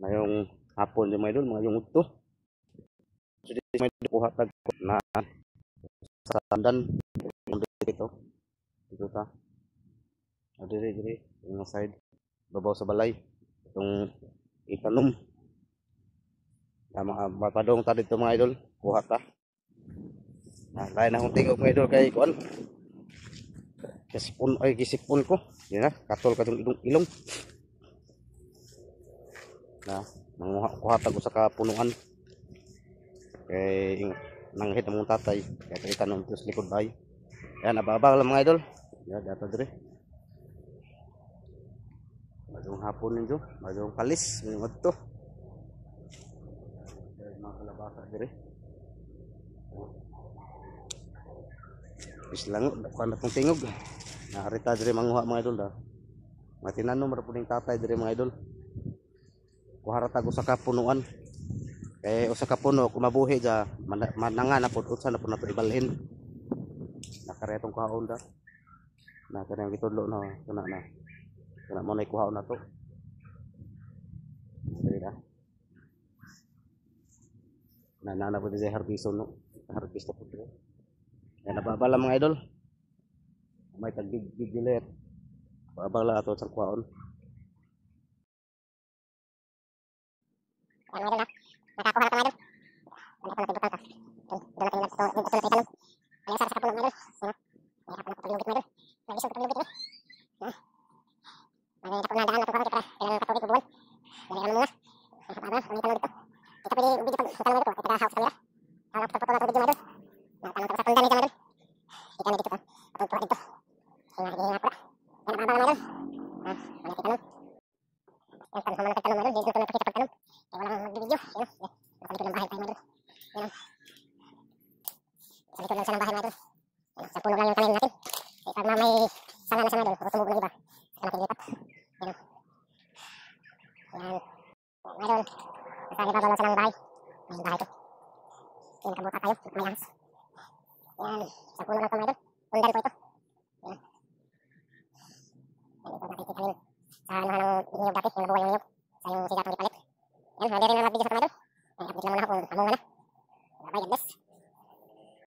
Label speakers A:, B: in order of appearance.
A: Ngayong hapon yung mga idol, mga yung udto. So dito may kuha tag na sa tandan dito. Dito ta. Diri yung side babaw sa balay. Itong itanom. Mapadong ta dito mga idol, kuha ta. Lain akong tingog mga idol kay kuan. Kisipon ay kisipon ko. Yan na, katol ka itong ilong. Na, kuha ta ko sa kapunuan. Kay nanghit ang mong tatay. Kaya kita nung sa likod bahay. Yan, nababang lang mga idol. Yan, data dire. Bagong hapon ninyo. Bagong kalis. Mga ito. Mga kalabasa dire. Islango, kuha na itong tingog. Nakarita dire manguha mga idol. Matinano marapuning tatay dire mga idol. Kuharata ko sa kapunuan. Kaya usa ka puno kumabuhi ja mananga na pud utsa na pud nato ibalhin. Nakaretong kaon da. Na kanang gitudlo na kana na. Kana mo nay kuhaon nato. Dili da. Na pud sa harbiso no. Harbiso pud. Ya nababala mga idol. May tagbig dilet. Babala ato sa kuhaon. Ano idol na? Nakakuha na idol. Ano ko na tibutan ta. Doon natin dito sa itanong. Ayan sa kapulo idol. Ano? Ay kapulo paglugit idol. Nagisod ko paglugit idol. Ha? Ay kapulo na daan nato para kailangan katubig buwan. Dali ano muna. Aba, ano tanong dito. Kita pwede ubig dito sa tanong dito. Kita house kamera. Hala ko photo na tubig idol. Na tanong sa tandan idol. Kita na dito ka. Atong tuwa dito. Hinga pa. Yan baba idol. Ha, ano kita tanong. Yan tanong man tanong idol, dito na pakita pagtanong. Ay walang mag-video. Yan. Nakalimutan ng bahay tayo idol. Yan. Sa likod lang siya ng bahay idol. Sa puno lang yung tanim natin. Eh, pag may sanga na siya idol, o tumubo na iba. Saka natin lipat. Yan. Yan. Idol. Nasa ibabaw lang siya ng bahay. May bahay ito. Yan, kabuta tayo. May ahas. Yan. Sa puno lang ito idol. Undal po ito. Yan. Yan, ito natin tanim. Sa ano ng inyog dati, yung nabuhay yung inyog.